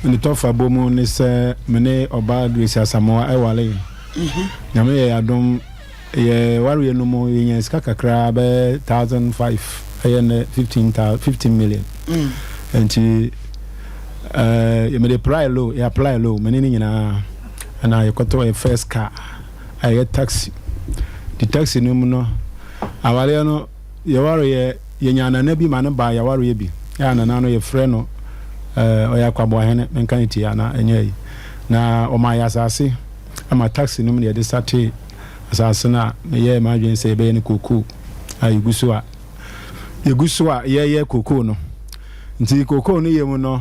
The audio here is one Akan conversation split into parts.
the tough boom is many or bad with Samoa Ewale. Yame, I don't. Worry no more in Skaka crab 1,500 and 15 million. And you may apply low, you apply low, meaning and I got a first car. I get taxi. The taxi no more. Avaliano, you worry, Yana Nebi man by your worry be. Yana nano your friend or Yaquabohene and Canitiana and ye. Now, o my assassin, I'm a taxi no more. The Saturday. Asasana me imagine say be ni kuku ayi gusua ye kuku no nti kuku no ye mu no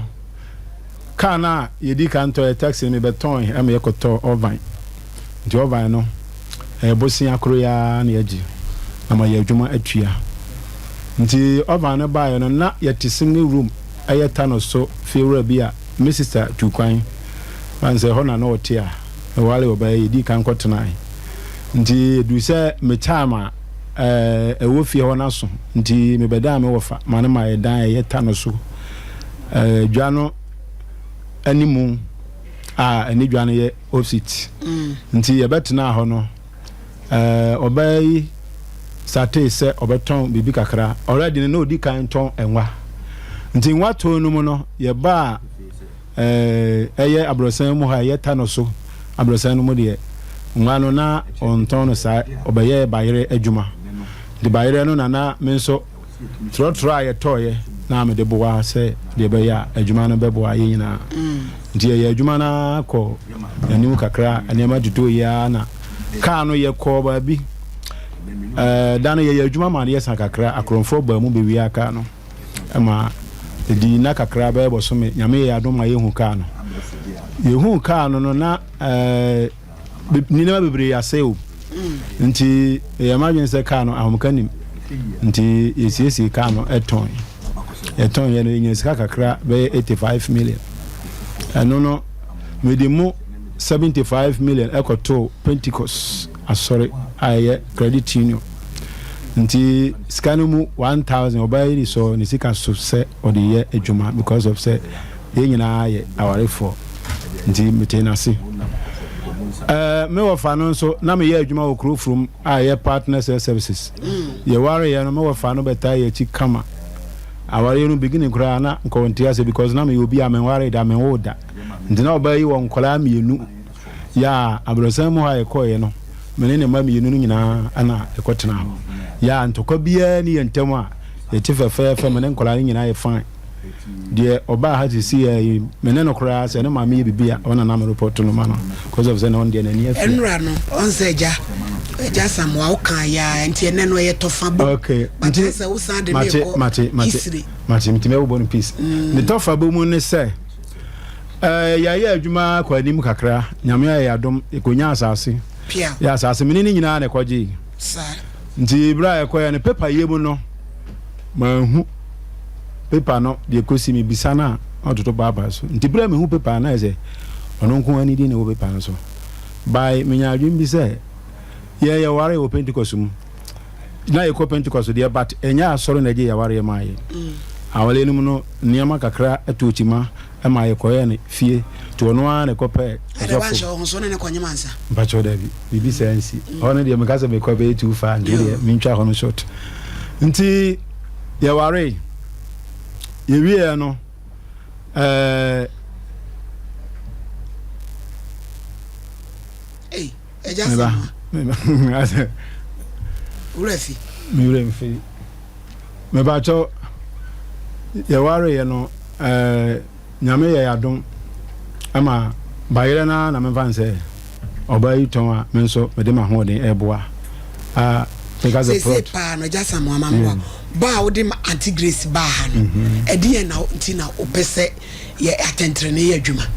kana ye di kan to taxi me beton am ye koto ovan nti ovan no bosin akro ya na yaji ama ye adwuma atua nti ovan no ba ye no na ye tisingi room ayeta no so fiura bia me sister tukwan man say ho na no otia e wale obaye di kan kotena nti du se me chama ewo fie ho naso nti me beda me wofa mane ma ye dan ye ta no so dwano animu ani dwano ye opposite nti ye betena ho no obai sate se obeton bibi kakra already no di kan ton enwa nti nwa to no mu no ye ba eye abrosan mu ha ye ta no so abrosan no mu de ngano na onton sa obaye bayire adwuma de bayire no na menso try ye toye na me de boa se de be ya adwuma no be boa ye nyina nti ye adwuma na ko anim kakra anema dudo ya na ka no ye ko ba bi dano ye adwuma ma ye san kakra akronfo ba mu be wi aka no ama di na kakra ba bo so me nyame ye adoma ye hu ka no ye hu ka no na ni na bebre ya seo nti ya imagine say ka no ahomkanim nti yesi ka no eton ye no nyesi kakra be 85 million no me di mu 75 million ekoto Pentecost sorry aye credit union nti skanu mu 1000 obayiri so ni sika so se odiye adwuma because of say ye nyina aye aware for nti metenasi me wofa no so na me ye adwuma okro from aye partner services ye ware ye no me wofa no beta ye chi kama aware no beginning kura na nkontia se because na me obi amen ware da me woda nti na obayi won kola mienu ya abrosan mu ha ye koye no mene ne ma mienu nyina ana ekotena ho ya ntokwa bia ni yentem a ye tifefe mene nkola nyina ye fan de oba ha ti see mene no kura se ne ma me bibia ona na me report no ma no because of say na on de na ni afi enra no on se ja Samoa o kan ya nti ene no ye tofa bo okay nti se wo san de me ko mate me wo bon peace ni tofa bo mu ne se ya ye adwuma kwa nim kakra nyame ya adom ekonya asase ya asase mene ni nyina na kwaji sa nti bra ya kwa ya ne paper ye mu no mahu paper no de kosi mi bisana ototo baba so nti bra me hu paper na ese ono nko ani di ne wo paper so by menya adwum bi se ye ware wo Pentecost mu na ye ko Pentecost de but enya asoro na je ya ware ma ye awale no no niama kakra etochima ama ye koye ne fie to no an ko pe ba sho so ne ko nyamansa ba cho da bi sensi ono de mekasa be ko be 25 de mi ntwa hono short nti ye ware ye wie no eja urefi me ba cho ye ware ye no nyame ye adom ama bayire na me fanse obayi ton a me nso me de ma ho den eboa because of plot pa no ja Samoa mamwa ba wo de anti grace ba ha no edi na nti na opese ye atentrene ye adwuma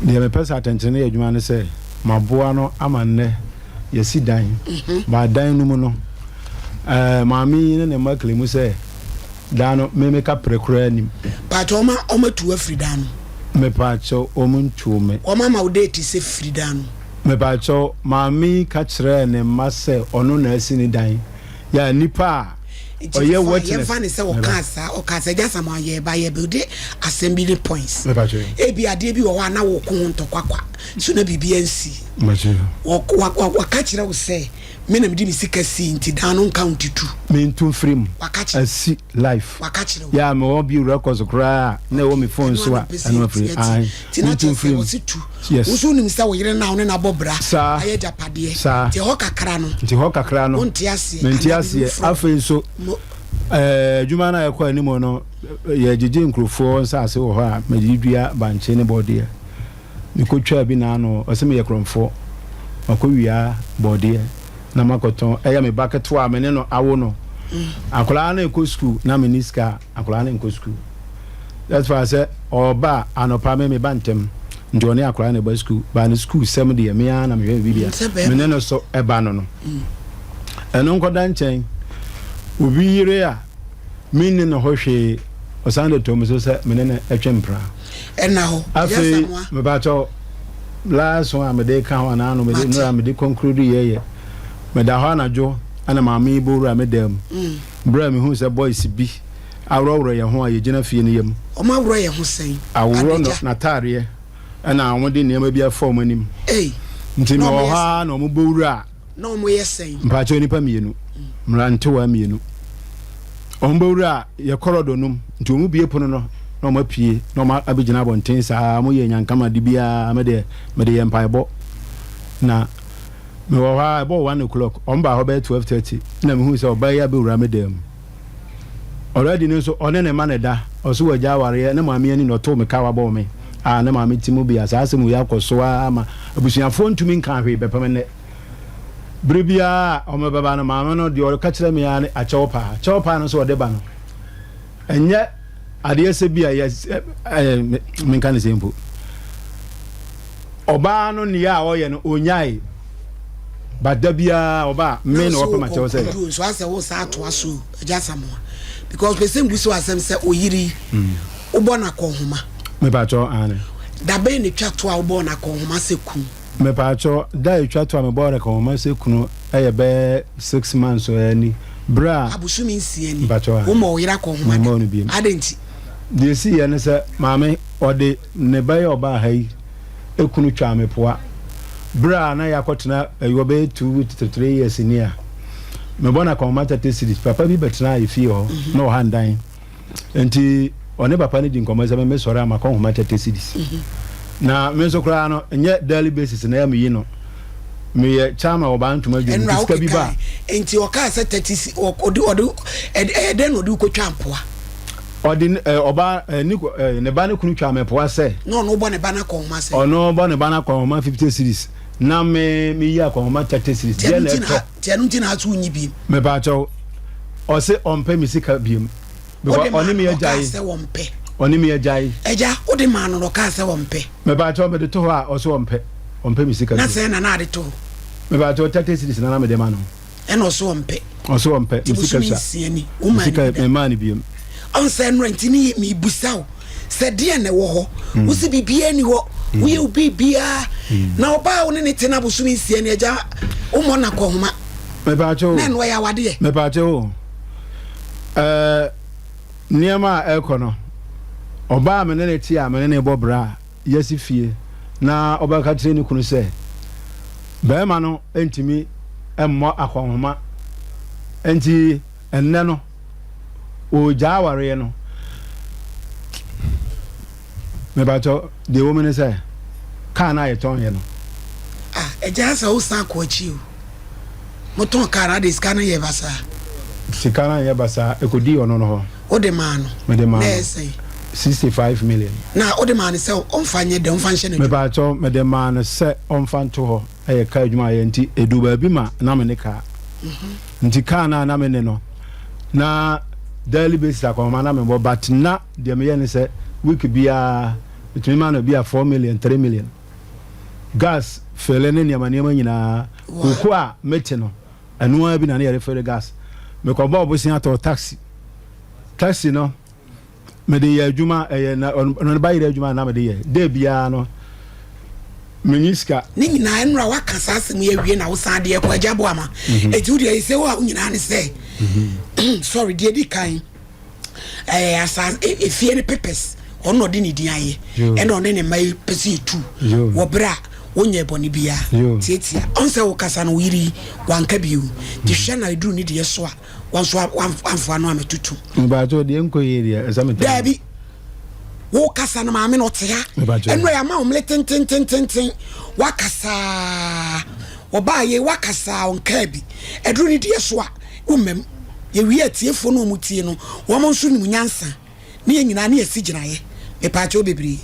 de me pese atentrene ye adwuma ne se maboa no amanne yesi dan ba dan no mu no maami ne maklemu se dano me ka prekura nim but oma tu afridano me pacho omuntume oma ma udeti se fridano me pacho maami ka kire ne mase ono na asini dan ya nipa oye witness fan is o kasa just ma ye ba ye build assembly points e bi ade bi wo na wo ko nto kwakwa so na bibia nsi wa ka kire wo say me na medi misika si nti dan no count 2 me ntu frame asi life ya me wo bi records kra na wo me phone so a no free ai ntu frame yes usu nim sa wo yire na wo na bobra aye japade ti ho kakra no nti ase afen so juma na yakwa ni mo no ye jeje nkrofo nsa ase wo ho a medidua banche ne body mi ko twa bi na no o se me ye kromfo akowia body na makoton eya me baketo a me ne no awo no akola na eko school na meniska akola na eko school that's why I say oba anopa me bantem ndi oni akola na ba school ba na school sem de me ya na me bibia me ne no so eba no no eno nkoda nchen obi yire a me ne no hwehwe osande to me so se me ne etwempra ena ho afi me ba to last one me de kan wana no me de conclude ye me da ha na jo ana maami buru amedam bra me hu se boys bi awrowro ye ho aye gina fie ne yam o ma awro ye ho sen awro no na tare ana awode ne ma bia form anim nti me ho ha na mo buru a na mo ye sen mpa cho nipa mienu mrante wa mienu o buru a ye korodo num nti o mu bie pono no na mo pie na mo abegina bonten sa mo ye nyankama de bia me de ye mpaebo na me wo ha about 1 o'clock on ba ho be 12:30 na me hu se oba ya be wura me dem already no so one ne maneda oso waja ware na maami ani no to me ka wa bo me na maami timu bia sa asemu ya koso ama abusuafo ntumi nkan hwe bepa me ne brebia o me baba na maami no de o ka kire me ya ne a chopa no so o de ba no enye ade se bia ya me kan se mpo oba no ne ya o ye no onyai badabia oba me no opa macho say so ase wo sa to aso ajasamo because person buso asem say oyiri ubona ko homa me pacho ane da be ne twa to a ubona ko homa se ku me pacho da twa to a me bora ko homa se ku eye be 6 months so ani bra abusumi nsi ani wo mo yira ko homa adenti de si ya ne say maame ode ne baye oba hai ekunu twa me poa bra na yakotena yobe 2 to 3 years nia me bona ko mata tesiri papa bi betena ifi ho no handan enti one papa ni di nkomo se me sore ama ko mata tesiri na me so kra no nye daily basis na ya me yi no me ye chama oba ntuma dwum diska bi ba enti o ka se 30 odi den odi ko twampoa odi oba ni ne ba ne kunu twame poa se no bo ne ba na ko ma se ono bo ne ba na ko ma 50 series na me ya ko ma 30 series je na to tianu tina atu nyi bi me ba cho o se onpe mi sika biem because oni me ajai se wonpe oni me ajai eja odi ma no ka se wonpe me ba cho me de to ha o se onpe mi sika na se na de to me ba cho 30 series na me de ma no e no so wonpe mi sika sa sika me ma ni biem on se no ntini mi busaw se de na wo ho wo se bibia ni ho wo ye bibia na oba wo ne tena busumi sie ne eja wo mo na ko homa me ba cho na no ya wade me ba cho niama ekono oba me ne ti a me ne bobra yesi fie na oba ka tire ni kunu se be ma no entimi emmo akonhoma enti enne no o jaware no me ba cho de woman say ka na ye ton ye no eja sa o san ko chi o mo ton ka na de ska na ye basa sika na ye basa e ko di ono no ho o de ma no me de ma na say 65 million na o de ma ne say on fanye de on fanche ne me ba cho me de ma ne say on fanto ho e ka adwuma ye nti edu ba bi ma na me ne ka nti ka na me ne no na daily basis akoma na me bo but na de me ye ne say week bia between man bia 4 million 3 million gas fele ne niama nyina koku a mete no anu bi na ne refer gas me ko bo sin ato taxi no me de ya adwuma na no ba yire adwuma na me de ye de bia no meniska ni nyina enra waka sase mu ye wie na wo san de ko ajabo ama eti wo de se wo nyina ne se sorry dear di kan as if any papers or no dini di aye and on any my pesi too wo bra wonye boni bia tietia onse wo kasa no yiri wanka biu di hwe na idru ni de so a wanso amfo ano ametutu ba to de enko yiri example dabi wo kasa no maame no tea eno ya ma omle ten wakasa obaye wakasa onka bi edru ni de so a umem ye wi atiefo no mutie no wo mo nso nimu nyansa ne yenyina ne asiginaye me pa cho bebri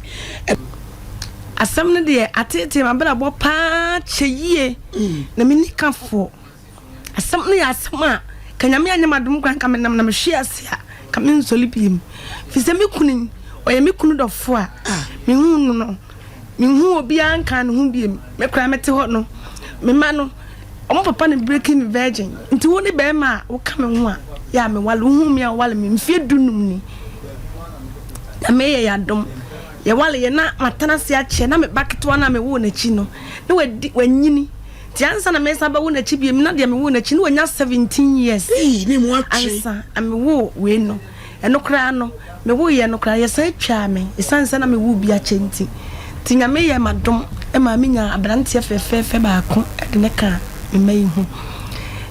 asam ne de atete mabra bo pa cheyie na mini kafo asam ne asam a kanyame anyamadum kwan ka menam na me hwe ase a ka men soli biem fi se me kunin oye me kunu dofo a me hu no me hu obi anka ne hu biem me kra mete ho no me ma no omo papa ne breaking virgin nti woni be ma wo ka me hu a ya me wale hu me a wale me mfie dunum ni na me ye yadom ye wale ye na matana se a che na me baketwa na me wo na chi no ne wanyini ti ansa na me sa ba wo na chi bi me na de me wo na chi no wanya 17 years ne mo atwe ansa ame wo we no eno kra no me wo ye no kra ye sa twa me isansa na me wo bi a chenti ti nya me ye madom e ma me nya abrante fefe ba ko de ne ka me mai hu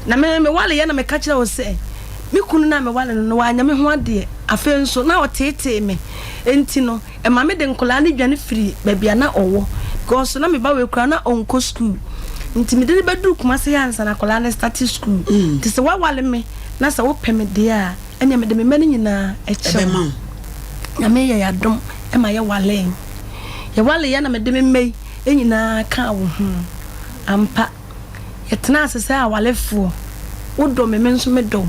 na me wale ye na me ka kira wo se me kunu na me wale no wa nya me ho ade afen so na o tete me enti no e ma me de nkola ne dwane firi babia na owo because na me ba we kura na onko school nti me de bedu kuma se yansa na kola na start school nti se wa wale me na se wo peme de a enya me de me mani nyina e che na me ye yadom e ma ye wale ye na me de me mei enyina ka wo hu ampa ye tena asese a walefo wo do me nso me do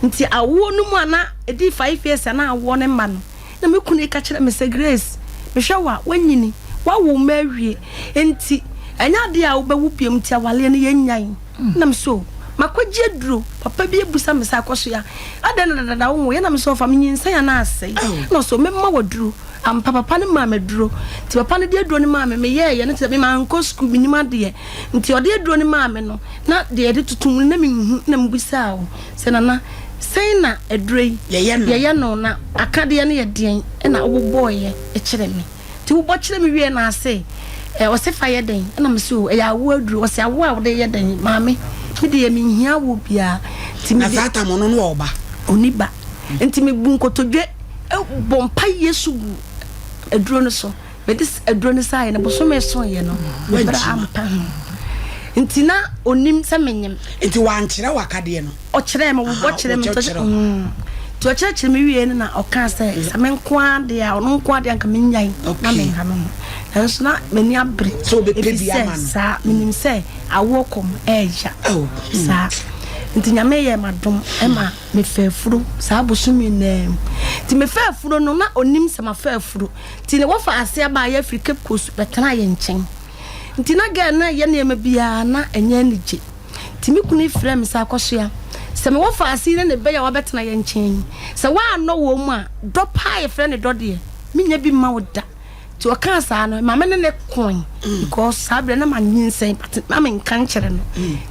nti awo no mu ana edi 5 years na awo ne ma no na me kunu ka kire me se Grace me hwa wanyini wa wo mawie enti enya de a wo be wo biem ti awale ne yenyan na me so makwaje duro papa bi ebusa me sa akoso ya ada na wo ye na me so fa me nyinsa ya na asai na so me ma waduro am papa ne ma me duro ti papa ne de duro ne ma me ye ne ti me ma nko school bi ni ma de nti o de duro ne ma me no na de tutum na me hu na mbusa wo se na sei na edrei ye no na akade ne ye den na oboboye e kire me ti wo bo kire me wie na ase o se fa ye den na me so e ya wo aduru o se awo a wo de ye den maame me de me hia wo bia ti me azata mo no oba oniba enti me bu nkotodwe bompa yesu eduro no so be dis eduro no sai na bo so me so ye no bra ampa nti na onim se menyem nti wan kire wakade no o kire me wo kire me to kire me wie na o ka se sa me nko ade a ono nko ade anka me nyan na me ha no enso na me ni abre so be pebi ama no sa menim se awokom eja sa nti nyame ye madom ema me fafuro sa bosumi nem ti me fafuro no na onim se ma fafuro ti ne wo fa ase aba ya Africa coast betena ye nchen nti na ga na ye na bia na enya nije ti me kunu frem sa akosoa se me wo fa ase ne be ya wa betena ye nchen se wa no wo mu a do pa ye frem ne do de me nya bi ma wo da ti o kan sa no mama ne coin because sabre na ma nyinsen but na me kan kire no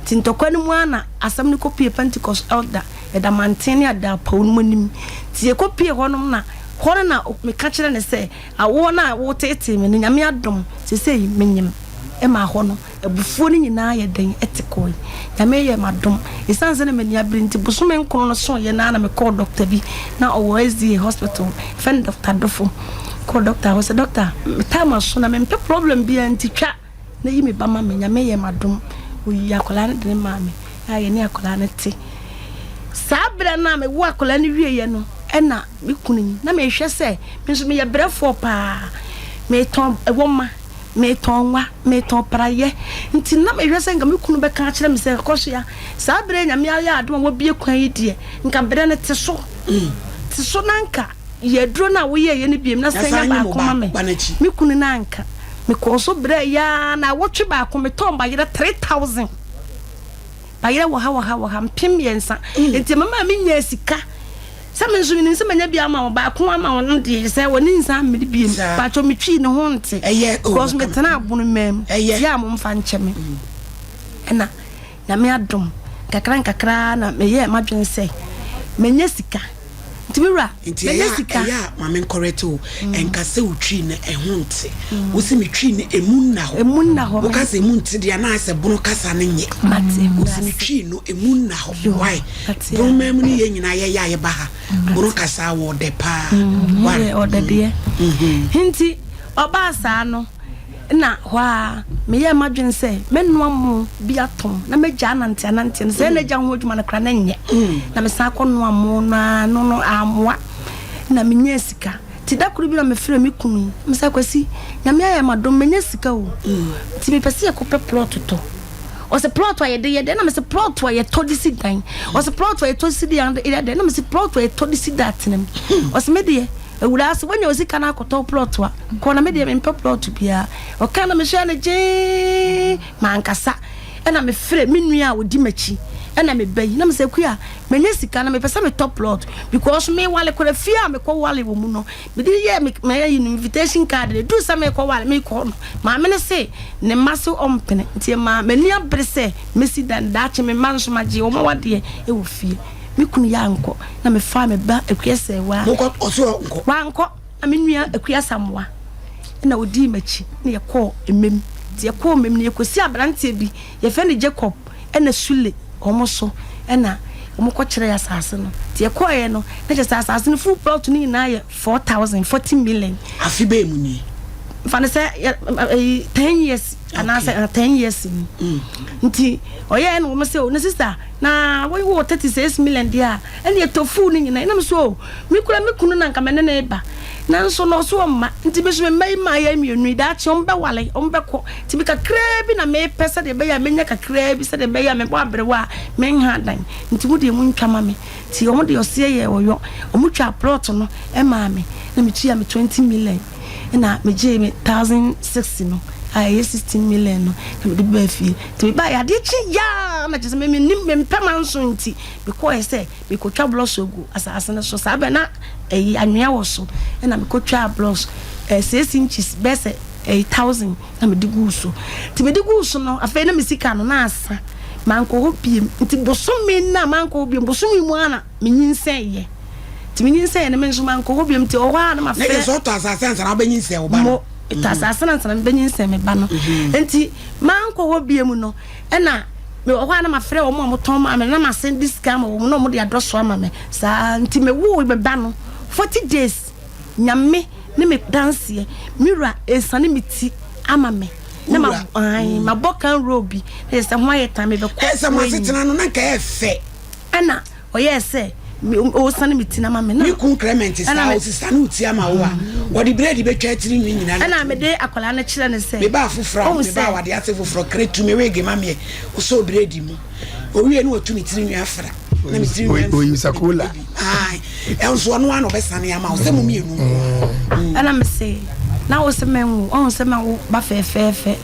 ti ntokwa ni mu ana asam ni kopie Pentecost elder e da mantene ada pawo no nim ti e kopie honom na hore na me ka kire ne se awo na wo tete me ne nyame adom se sei menyim e ma ho no ebufuo ni nyina ye den etikoi nyame ye madom isanse na me nia brinti busome nkono no so ye na me call doctor bi na o SDA hospital friend Dr. Dofo call doctor was a doctor time so na me problem bi antitwa na yimi ba ma me nyame ye madom oyi akola ne de ma me aye ne akola ne ti sabra na me wo akola ne wie ye no e na me kunu na me hwe se me so me ye brefo pa me ton ewoma me tonwa me ton praye nti na me hwe se nga me kunu be ka kire me se koso ya sabra nyame ya adom wo bie kwan yi die nka bre ne ti so nanka ye dro na wo ye ne biem na senya ba akoma me kunu na anka me ko so bre ya na wotwe ba akoma me ton ba yere 3000 ba yere wo ha mpem yensa enti mama me nya sika sa me nso ni se manya bia ma ba akoma ma won de se woni nsa me biem ba cho me twi ne ho nte because me tena abunu mem ya mo mfa nche me na me adom kakra na me ye madwen se menye sika ntimira menye sika ya mama correct o enka se utwi na ehunte wo si metwi na emunna ho wo ka se emunte dia na se bono kasa ne nye mate wo si metwi no emunna ho why bono mem ni ye nyina ye ba ha bono kasa wo de pa why o de de hinti oba sa no na hwa me ye madwen se menua mu bi atom na meja anante se na ja ho adwuma na kra na nye na me sa konoa mu na no amwa na menye sika ti da kuru bi na me frɛ me kunu me sa kwasi na me aye madom menye sika o ti me pese yakopɛ plot to o se plot wa ye de na me se plot wa ye todisi dan o se plot wa ye todisi dan de na me se plot wa ye todisi datenem o se me de ewura so wanya osika na akoto plot wa ko na me de me plot bia o ka na me hwa na je mankasa na me frɛ me nua odi machi na me bayi na me se ku a menye sika na me pesa me top plot because me wale ko fia me ko wale wo mu no me di ye me invitation card de do sa me ko wale me ko no ma me ne se ne maso ompene ntie ma mani abrese me si dan dache me manso maji o ma wade e wo fie me kunu ya nko na me fa me ba ekuese wa nko oso nko wa nko na me nua ekuasa moa na odi machi na ye ko emem tie ko emem na ye kosi abrante bi ye fe ne Jacob na Sule omoso na omko kire ya sase no tie ko ye no na je sase no full plot ni na ye 40 million afi be mu ni fa ne se 10 years anase 10 years nti oye no mo se o ne sister na we wo 36 million dia ene tofu ni nyina na so mi kura mi kunu na nka me ne ba na nso no so ma nti be so me mai ma ya mienu da che ombe wale ombe ko ti bi kakra bi na me pesa de be ya menya kakra bi se de be ya me bo abrewa me nha dan nti mu de mu ntwama me ti omo de ose ye oyo omu twa plot no e ma me na me tua me 20 million na me je me 1060 no ai 16 million no me de ba fie ti me ba ya de chi ya na je me nim me pema nso nti because say me ko twa block ogu asase na so sabe na anwea wo so na me ko twa block 6 inches bese 8000 na me de gu so ti me de gu so no afa na me sika no na asa manko ho piem nti bosomi na manko ho piem bosomi mu ana me nyinsen ye ti me nyinsen na me nso manko ho piem ti o wa na ma fe ne so to asase ansa na ba nyinsen wo ba no asase na nsa na be nyinsen me ba no nti manko ho piem no na me o na ma frɛ o mo ton ma me na ma send this scam o no mo de address o ma me sa nti me wo be ba no 40 days nyame ne me dance mira esane meti ama me na ma bokan robi e se ho ayeta me be ko e se ma setena no na ka efe ana o ye se o sane meti na ma me na mi kun Clement sa o sisa no ti ama wo a wo di bread be twa tiri nwi nyina ana me de akola na kire ne se me ba afufra me ba wade ase fufro kretu me wege ma me o so bread mu o wie no otu ni tiri nwi afra na mi tiri nwi o yisakola ai e so no ano be sane ama o se mu mienu ana me se na wo se menwu on se menwu ba fe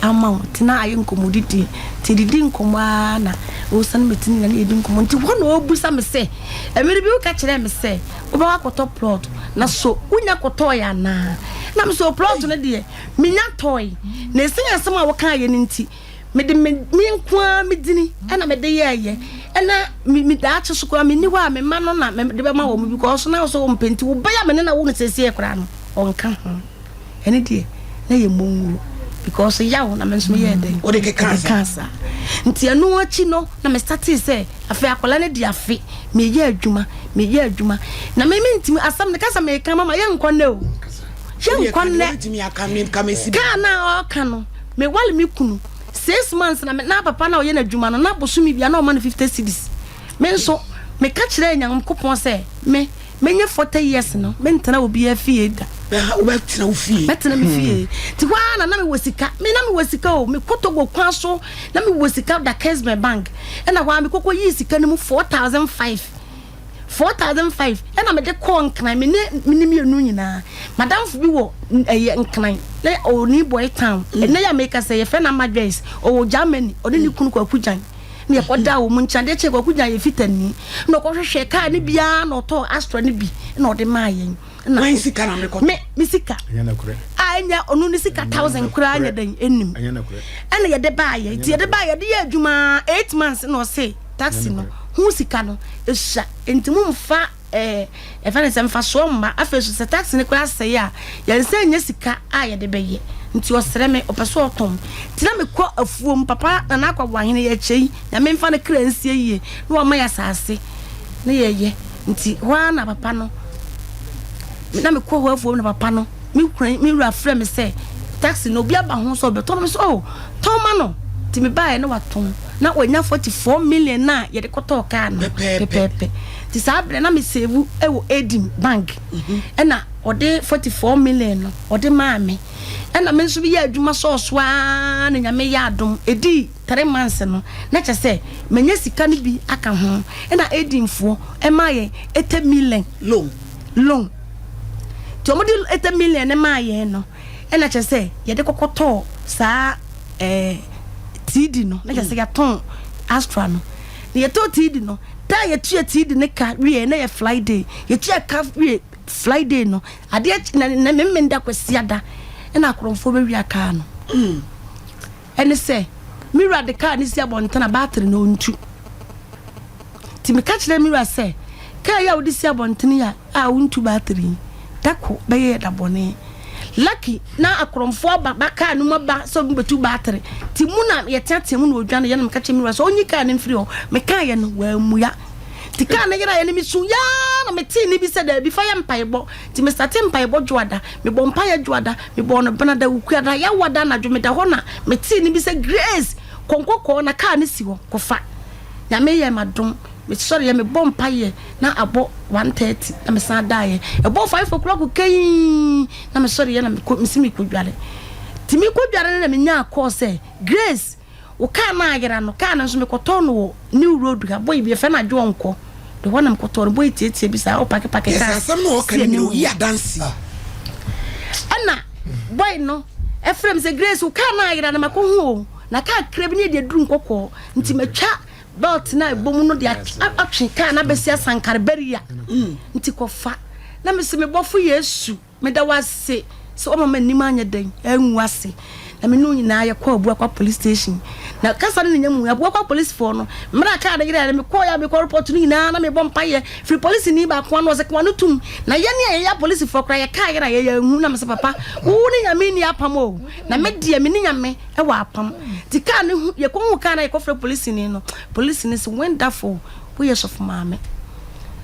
ama tina ayi nkomodidi ti didi nkomwa na wo san metini na edi nkomo nti wo na obusa me se emiri bi wo ka kire me se wo ba wakoto plot na so unya koto ya na me so plot no de me nya toy na esin asem a wo kan ye nti me de me nkwa me dini na me de ye na me da ache so kwa me ni wa me ma no na me de be ma wo mu because na so wo mpenti wo ba ya me na wo nsese e kra no onka ho ene die na ye mongu because yawo na menso ye den o de ke cancer nti anu achi no na me start say afi akola ne dia afi me ye adwuma na me ntimi asam ne kasa me kan mama ye nkwanne o ye nkwanne ntimi aka me kamesi ka na o ka no me wale me kunu 6 months na papa na o ye na adwuma no na bosumi bia na o ma 50 cedis me nso me ka kire nyam kopon say me menye 40 years no me ntana obi afie da o betina ofie betina me fie ti wa na me wosika me na me wosika o me kotogo kwan so na me wosika da Kesme bank e na wa me kokko yi sika ni mu 4005 e na me de ko nkran me ni mienu nyina madam fu bi wo nkran le o ni boy town e na ya make say ye fe na madres o Germany o ni kunu kwa kujan ne yakoda wo munchande che kwa kujan ye fitani no ko hwehwe ka ni bia no to Astra ni bi na o de ma yen na sika na me sika anyana kure anya onu ni sika 1000 kura anya den enim anyana kure ana ye de ba ye ti ye de ba ye de adwuma 8 months no say taxi no hu sika no ehya entimu mfa if any sem fa so ma afesu se taxi ne kura say ya yense nya sika a ye de beye nti osere me opeso otom tina me kɔ afuom papa na akwa wahene ye chei na me mfa ne kra nsie yie no ma ya saase ne ye nti wa na papa no na me kɔ ho afuom na papa no me wura frɛ me say taxi no bia ba ho so be to me so oh ton ma no ti me bae na waton na onya 44 million na ye de kɔtɔ car no pepepe ti sabre na me save ewo Edim bank na ode 44 million no ode maame na me nso bi ya adwuma so na nyame ya adom edi 3 months no na che se menya sika no bi aka ho na Edimfo maye 80 million loan ti omodi 80 million maye no na che se ye de kokotɔ sa TD no na che se ya ton Astra no ye to TD no ta ye tue TD ne ka wie na ye Friday ye tue ka wie Friday no ade na memenda kwasiada na akromfo be wi aka no ene se mira de car ni si abontana battery no ntu ti me ka kire mira se ka ya odi si abontani ya a untu battery dako be ye da bone lucky na akromfo ba car no maba so betu battery ti mu na ye tete mu na odwane ye na me ka kire mira so onyi car ne mfiri ho me ka ye no wa muya ti ka na yira ye ni mi su ya na me ti ni bi se da bi fa ye mpaebo ti me start mpaebo dwoada me bo mpaye dwoada me bo no benada wukuada ya wada na dwomeda ho na me ti ni bi se grace konkoko na ka ni si ho kofa ya me ye madom me sorry ya me bo mpaye na abo 1:30 na me san dae e bo 5 o'clock kai na me sorry ya na me si mi kodware ti mi kodware na me nya call say grace o ka na agera no ka na so me koto no new road ga boy bi fe na dwo nko de ho na me koto no boy tietie bi sa o pake ka sam no o ka ni o ya dance ana boy no efrem se grace o ka na agera na mako hu na ka krebi ne de duru nkoko nti metwa belt na ebomu no de atwe ka na besia sankare beria nti kofa na me se me bofo yesu me da wase so o mama nima anya dan anwu ase na me no nyina ya kwa Abuja kwa police station na kasa ne nyamu Abuja kwa police for no mra ka da gira me ko ya me ko report ni nyina na me bom paye free police ni ba kwa no se kwa no tum na ye ne ya police for kra ya ka gira ya hu na me se papa wo ni nyame ni apam o na me die me ni nyame e wa apam ti ka ne ye ko hu ka na ye ko free police ni no police ni se wonderful we yes of mama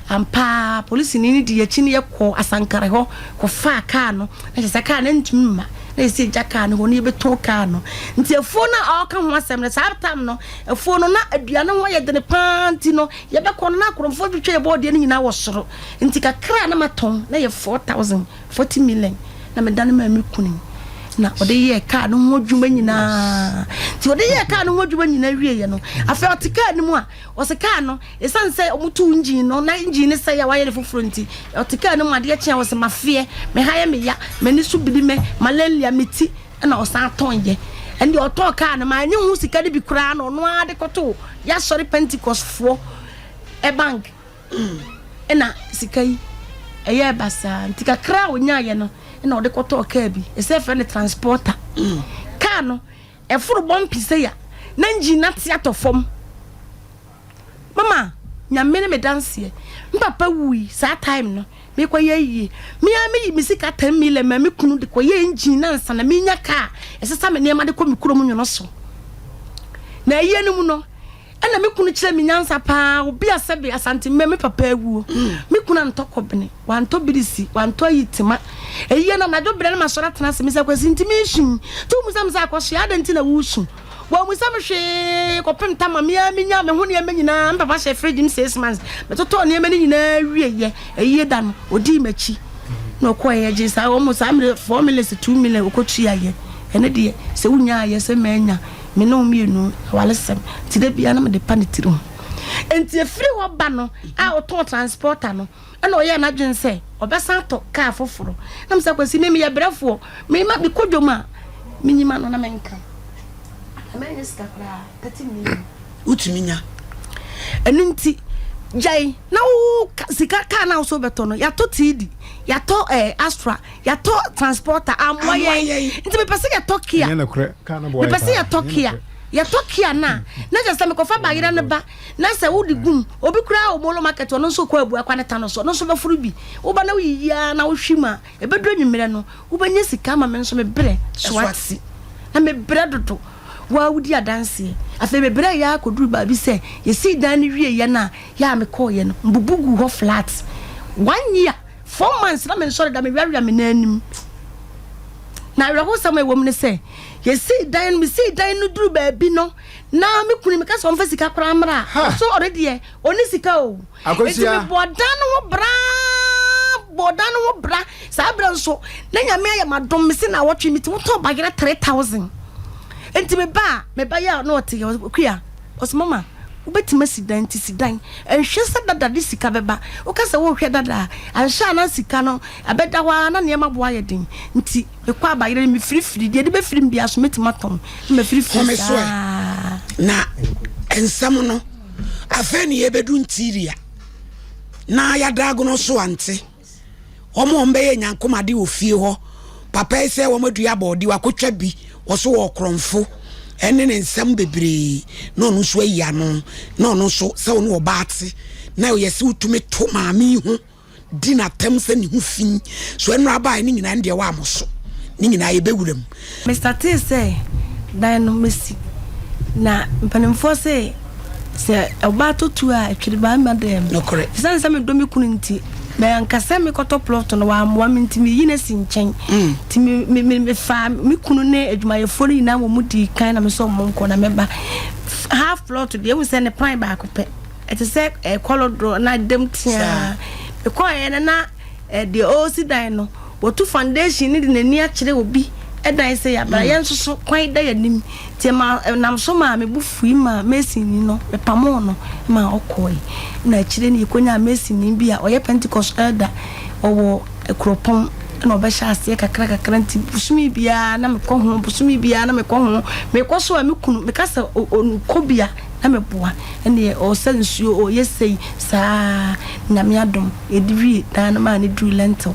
ampa police ni di yachi ni yekɔ asankare ho ko fa ka no na se ka na ntuma na esi jaka no ho ni beto ka no nti efo na aka ho asem na saptam no efo no na aduane ho ye de ne panti no ye be kɔ no na akromfo twetwe bɔde ni nyina wo soro nti kakra na maton na ye 4000 40 million na me dan ma mi kunin na ode ye ka no ho dwuma nyina ti ode ye ka no ho dwuma nyina wie ye no afa otika ni mu a o se ka no esanse omutu engine no na engine se ya waye foforo nti otika ni mu ade chia o se mafie me haye me ya mani su bidi me malaria meti na o san ton ye ende o to ka no ma nyi hu sika de bi kura no no ade koto ya sorry Pentecost fo e bank na sika yi eye basa nti kakra onya ye no na ode koto ka bi e se fe ne transporter ka no e furu bom pise ya na nji na tia to fom mama nyame ne me dance mpapa wui sa time no me kwa ye me sika 10 million ma me kunu de kwa ye nji na nsa na me nya ka e se sa me ne ma de kwa me kuro mu nyono so na ye ne mu no ana me kunu kire me nyansa pa obi asebe asante me papa awuo me kunu ntokobene wanto birisi wanto yitima eyi na najo bere na masora tena se me se kwasi ntimi shin tu musam sa kwaso ya danti na wusu wa musam hwe kopem tama me nya me ho ne me nyina papa she fridge 6 months me toto ne me nyina wieye eyi da no odi machi no ko ye ji sa o musam 4 million 2 million okotua ye ene de se wunya ye se menya me no mienu walesem ti de bia na me de panitiro enti efiri ho ba no a oton transporter no ana o ye na dwen se obesan to car foforo na me se kwasi me ye brefo me ma bi kodwoma me nyima no na menka amenya skakra 30 million utiminya enunti jai na wo sika ka na so beto no ya to TD ya to Astra ya to transporter amwa ye nti me pese ya Turkey me na kure ka na boy me pese ya Turkey ya tokia na just me kofa bagire ne ba na se wo di gum obi kura o molo market no so kwa abu akwa ne tano so no so befuru bi wo ba na wo yia na wo hwima e bedo nwumere no wo banya sika ma me nso me bre swati na me bre dodo wa wudi adanse afa me bre ya koduru ba bi se ye si dan ni wie ye na ya me call ye no mbubugu ho flat 1 year 4 months na me nso da me wiawia me nanim na wo sama wo me se ye si dan no duru ba bi no na me kunu me ka so mfa sika kora mra so already e oni sika o eti me bodan wo bra sa bra nso na nyame ya madom me se na wotwe me ti woto bagere 3000 enti me ba ya no te kuya osmama ubetima sidan ti sidan enhwe sa dada di sika beba o ka se wo hwe dada ansha na sika no abeda wa na ne maboa ye den nti me kwa bagere me firifiri de be firim bia so metima tom me firifiri na ensam no afeni ye bedu ntiria na ya dago no so ante omo mbe ye Nkomo de ofie ho papa ese wo madua bodi wakotwa bi wo so wo kromfo ene ne nsam bebre no no so ayi ano no so se wo no obaate na ye se utumi to maami hu di na tem se ni hu fin so enu aba ni nyina nde wa amoso ni nyina ye bewuram Mr. T say dan Messi na mpanimfo se obato tu a twiri ba madam no correct sansa me domi kununti me ankasa me koto plot no wa mo me ntimi yine si nchen ti me fa me kunu ne adwumaye fori na wo mudi kan na me so mo nko na me ba half plot de we say ne prime ba ko pe it say color draw na dem tia e ko ye na the osi dan no wo tu foundation ni de nani a kire obi edan say ya bra yen so kwan da ya nim ti ma nam so ma me bufu ma mesin ni no me pamo no ma okoi na kire ni konya mesin ni bia oye Pentecost elder owo ekropon na obesha ase kakra nti busumi bia na me ko ho busumi bia na me ko ho me ko so a me kunu me kasa nkobia na me boa ene o sensuo o yesei sa na me adom ediwi dan ma ne du lentil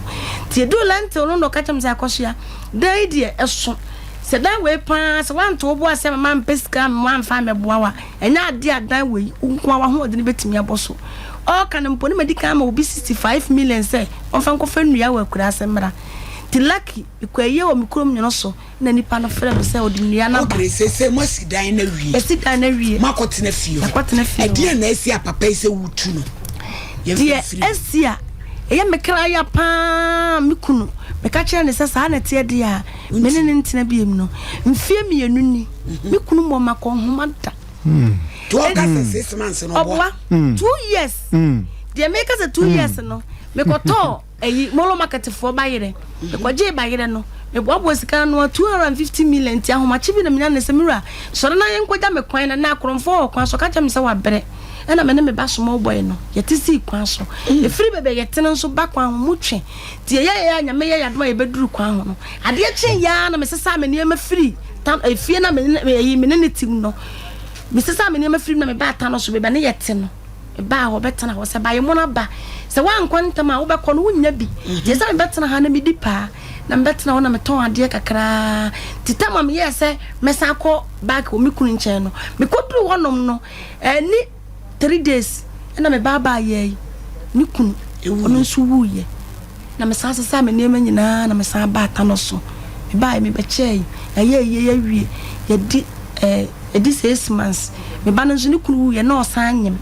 ti du lentil no ka cham sa akosia dai die eso se dan we pa se wan to bo ase ma mpeska ma mfa me boa wa enya ade adan we nko wa ho ode ne betimi aboso o kan mpo ne medika ma obi 65 million say on fa nko fa nua wa kura ase mra ti lucky ikwaye wo mikrom nyono so na nipa no frɛ me sɛ odi nua na ba se mo sidan na wie esidan na wie makotena fie ade na esi apapa ise wutu no ye esia eye mekra ya pa mikunu meka kire ne sɛ saa na te de a mene ne ntena biem no mfie mienu ni mikunu mo makɔ homada to ga 6 months no bo 2 years de make us 2 years no mekoto eyi molo market for bayire mekoje bayire no meboabo sika no 250 million ti ahoma chibi na mina ne semira so na yenkoja me kwan na akromfo kwan so ka cha me se wa bere ena me ne me ba small boy no yeti si kwan so e free bebe yeti no so ba kwan mu twe ti ye nya me ye yadoma ye beduru kwan ho no ade chen ya na me sesa me ne ma free tan efie na me yi me ne tim no me sesa me ne ma free na me ba tan no so bebe ne yeti no ba ho betana ho se ba ye mo na ba se wan kwantama wo be kono wunya bi je se me betana ha na me dipa na mbetna wona me ton ade kakra titama me yese mesa ko back o me kunu nchen no me koduru wonom no ni 3 days na me baba ye ni kunu ono nso wuye na me sa me nema nyina na me sa ba ta no so me ba me be chei ye wie ye di edi 6 months me ba no nso ni kunu wuye na osanyem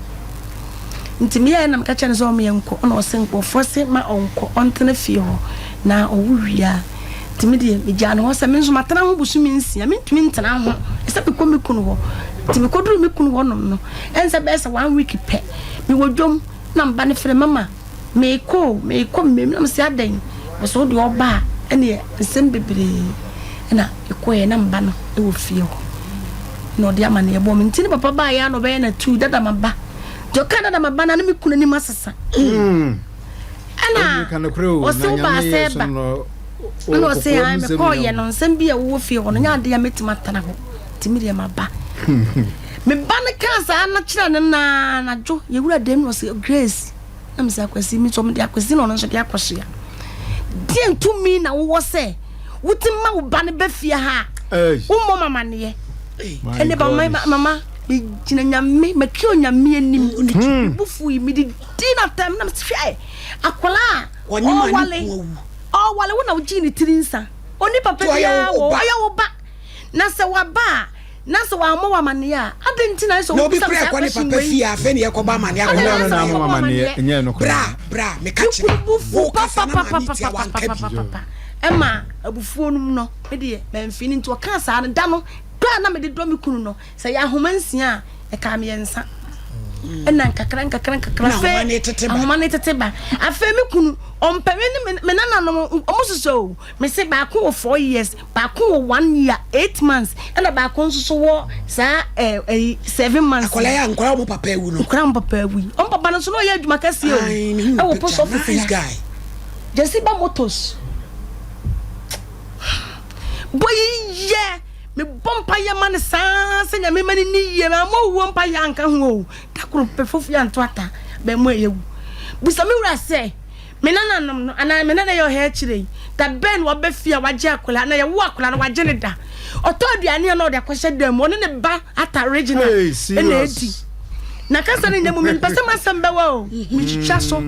ntimi ye na me ka chene so me yenko na osenko force ma onko ontene fie ho na owuwia timi de megya no se me nso matena ho busumi nsia me ntimi ntena ho ese be ko me kunu ho timi koduru me kunu ho no ense be se 1 week pe me wodwom na mba ne fere mama me ko me na me se adan so de oba ene nsem bebre na ekoye na mba no e wo fie ho no de ama ne ebo me ntini papa ba ya no be na 2 dada maba jo kana dada maba na me kunu ni masasa ana o so ba seba no se ai me ko ye no nsem bia wo fie ho no nya de ya metima tana ho timire ma ba me ba ne kansa na kira ne na jo ye wura dem no se grace na me se akwasi mi so me de akwasi no so de akwaso ya de ntumi na wo se wuti ma wo ba ne ba fie ha wo mo mama ne ye ene ba mama me jina nyame me kio nyame anim oni bufu yi me di na tam na hwe akola wale wona uji ni tirinsa oni papa ya wo aya wo ba na se wa ba na se wa mo wa mane ya adenti na so no bi kra kwa ni papa fi afa ne yakoba mane akola na mo mane enye no bra me ka che wo kasa na mane tia wanka Emma abufuo num no me de me mfini nti o ka sa da no bra na me de do me kunu no se ya homansia e ka me yensa ena nkakran fe ahoma tete ba afa me kunu ompa me nana no omususo me se ba ko 4 years ba ko 1 year 8 months ena ba ko nsuso wo sa 7 months akola ya nkora mo papa ewu no nkora mo papa ewu on papa no so no ya adwuma kase o e wo post office guy Jessiba Motors boy yeah me bompa ya man sa se nya me mani ni ye ma mo wo mpa ya nka ho takuru pefofu ya ntoata be mo yewu busa me wura se me nana no ana me nana yo he chire ta ben wo be fia waje akola na ye wo akola na waje ne da oto aduane na o de akwhye dam wo ne ba ata original na edi na kasa ne nyamu me mpese masamba wo me chicha so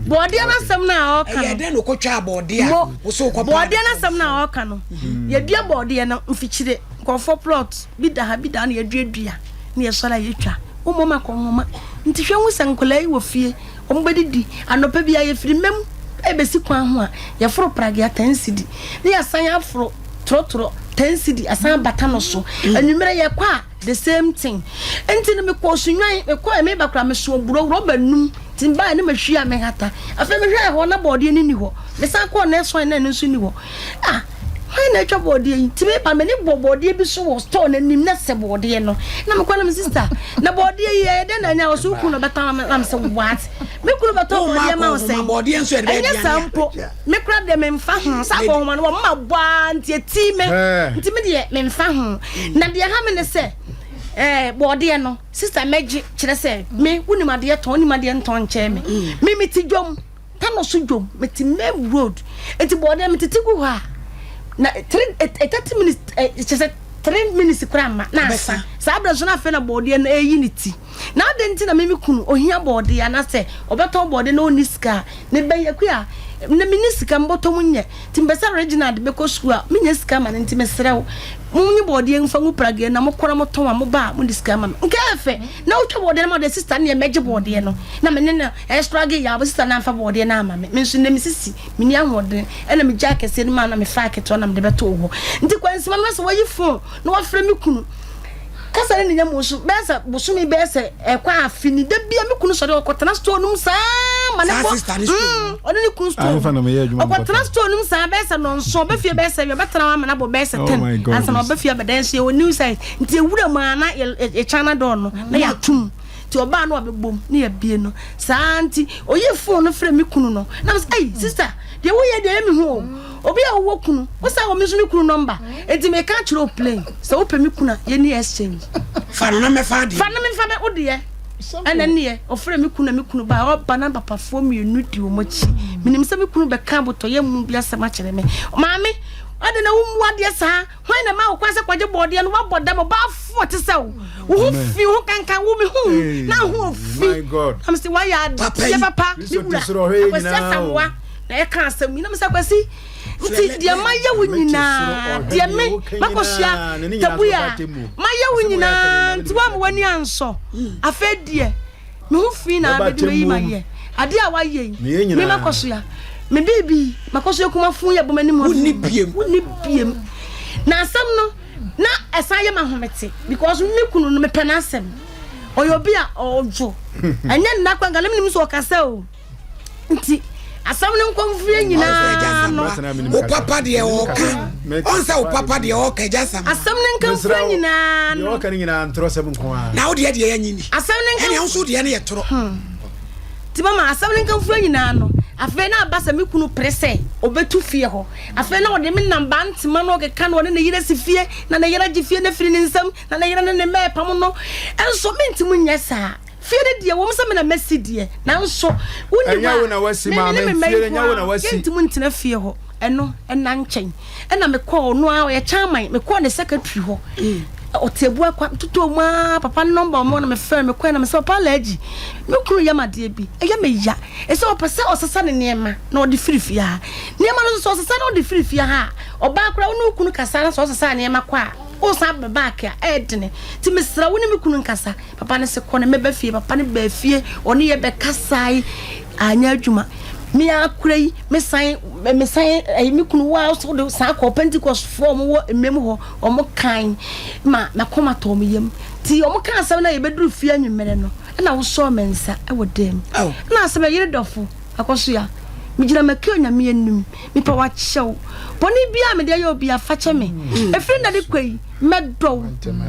bode na asem na o ka ye de no kotwa bode a wo so ko bode na asem na o ka no ye dua bode na mfichire ko for plot bi da na ye duadua na ye sola ye twa o moma ko moma nti hwe hu sankola yi wo fie o mbedidi anopa bia ye firi mem e besi kwan ho a ye foro prage atansidi na ye san afro trotro tansidi asan bata no so anwumere ye kwa the same thing enti ne me ko sunwan me ko me bakra me so buro roba num timba ne me hwia me hata afa me hwia ho na bode ni ho me san ko na so na nso ni ho ah why na twa bode tibe pa me ni bode bi so wo store na nim na se bode no na me ko na me sister na bode ye de na nya wo so ku no beta na me se what me ku no beta bode ma wo se bode enso e de bia sampo me kra de me mfa ho sa bo ho ma no ma bwa nti ti me de me mfa ho na de ha me ne se bode no sister meji kire se me wuni ma de ton ni ma de nton che me me ti dwom tano so dwom me ti me road enti bode me ti gu ha na 30 minutes just 3 minutes krama na asa sa abrazo na fe na bode na eyiniti na adenti na memi kunu ohia bode ya na se obeton bode na oniska ne beyakua na minisika mboto munye timbesa original de beko school minya sika ma nti mesrew munye bode mfa ngu prage na mokora moton a moba mu disika ma nkafe na utwa bode na ma de sister na meje bode no na me ne extra ge ya bo sister na mfa bode na ama me nso na misisi mini ahode na me jacket se ma na me fa keto na me de beto ho nti kwansima na se wayi phone na wafre mi kunu kasa ne nyamo so besa bosumi besa kwa afini de bia me kunu so de okotana store num sa mane ko oni ni kunu store okotana store num sa besa no nso be fie besa be betana ma na bo besa 10 asa no be fie be den se o new site nti ewura ma na e chana do no na ya tum ti oba no abebom na ya bie no sa nti oye phone no frɛ me kunu no na say sister de wo ye de me ho obi a wo kunu wo sa wo mezu me kunu number enti me ka chiro plane so wo pe me kuna ye ni exchange fa no me fa de fa no me fa me wo de ye ene ne ye ofre me kunu ba o bana papa fo me nu di wo mochi minim se me kunu be ka boto ye mu bia se ma kire me maami ade na wo mu ade sa hwan na ma wo kwase kwaje bode no wa boda mo ba fo te se wo fi wo kankan wo me hu na hu fi my god am say why ya papa ni wura na e kan asem ni na me sa kwasi nti dia maye wunyina dia me makosia Tabuaa maye wunyina nti wa mo wani anso afedie me hu fi na be me yi maye ade a wa ye me makosia me baby makosia kuma fun ye bomani mo ni biem na asem no na esaye ma homete because me kunu no me penasem oyobi a ojo anya nna kwa ngale me so kasa o nti asam ne nkomfie nyina no o papa de o ka onsa o papa de o ka jasam asam ne nkomfie nyina no o ka nyina ntro sem nko a na o de ya nyini asam ne nkomfie ene onso de ne ye toro ti mama asam ne nkomfie nyina no afa na abasa me kunu prese obetu fie ho afa na ode me namba ntima no ke kan wona ne yira si fie na ne yira gi fie na firi ne nsam na ne yira ne me pam no enso me ntimu nyesa fie de wo msa me na mesi de na nso woni wa na wasi ma me fie nya wo na wasi ntimu ntina fie ho eno ena nchen ena me call no a ye chairman me call the secretary ho Tabuaa kwa tutu ma papa number mo na me frɛ me kwan na me sɛ papa laji me kunu yamade bi eya me ya e sɛ opese osesa ne niema na odi firifia niema no so osesa na odi firifia ha oba kura wo kunu kasa na so osesa niema kwa o sa back ya edne ti me sra wo ne me kunu nkasa papa ne se kɔ na me ba fie papa ne ba fie oni ye be kasai anya adwuma me akura yi me san me kunu wa so de sa ko Pentecost form wo emem ho omo kan ma koma to me yam ti omo kan asem na ye beduru fie anwumere no na wo so mensa e wo dem na asem yire dofo akoso ya me gina make onyame enum me pa wa chew boni bia me de ye obi afache me efiri na de kwai medo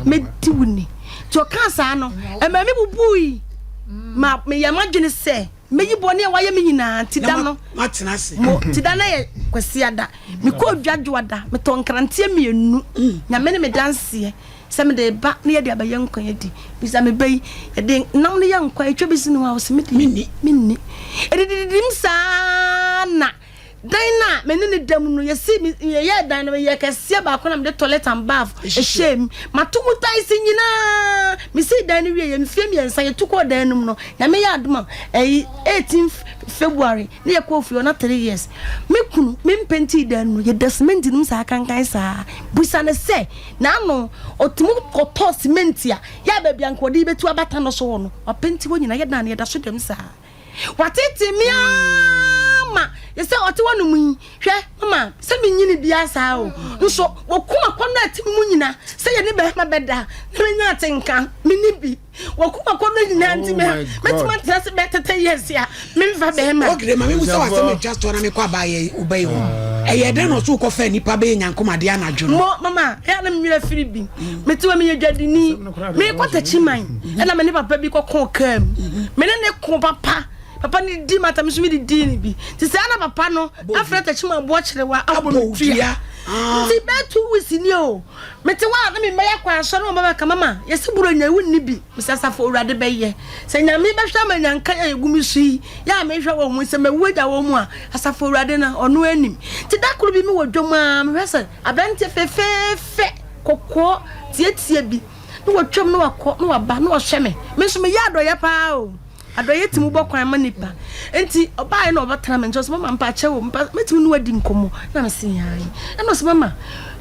me diwuni to kan sa no e ma me bubui ma me yamadwene se meyi boni wa ye me nyina ti da no matena se mo ti da na ye kwasi ada me ko dwadwo ada me to nkrantie mienu nya me ne me danse se me de ba na ye de abaye nkwan edi bisa me bai ye de nam ne ye nkwan etwa bisi no wa se me minni edididim sa na Dina menene dam no ye si ye dan no ye kase ba ko na me toilet and bath e shame matumu tai si nyina me si dan no wie ye me fie me ensa ye tuko dan no no na me ya aduma 18th February ne ye ko fie na 3 years me kunu me mpenti dan no ye cement nim sa kankan sa busa ne se na no otumu koto cement ya ba bia nkodi betu abata no so no openti wo nyina ye dan ye da so dem sa watete mi ama yese oti wonu mu hwe mama se me nyini bia sa o nso wokuma kwana ati mu nyina se ye ne be ma beda na me nya atenka me ni bi wokuma kwana nyina anti me metima tese betete yes ya me mfa be ma ogre ma me musa wase me just wana me kwa ba ye ubai ho eye den no so ko fa nipa be nyankoma de anadwo no mama ya na me nwira firi bi metiwa me yadwadini me kwata chiman e na me ne papa bi kokon kam me ne ko papa ni di mata mi so mi di ni bi ti se ana papa no afra ta chima bo kire wa abontua ti betu wisini o meti wa na mi meya kwa so no mama ka mama yesi buro nya wunni bi misasa fo urade be ye se nya mi be hwa ma nya nka ya egumi sui ya me hwa wo mu se me wuja wo mu a asafo urade na ono anim ti dakuru bi mi wo dwoma me hwese abante fe kokko tie bi no wo twam no wakọ no waba no wo hweme me so me ya do ya pa o adoye timu bokwan manipa enti obaye na obatana me njo so mama mpa chewo mpa metimu no wadi nkomo na me sin yan na so mama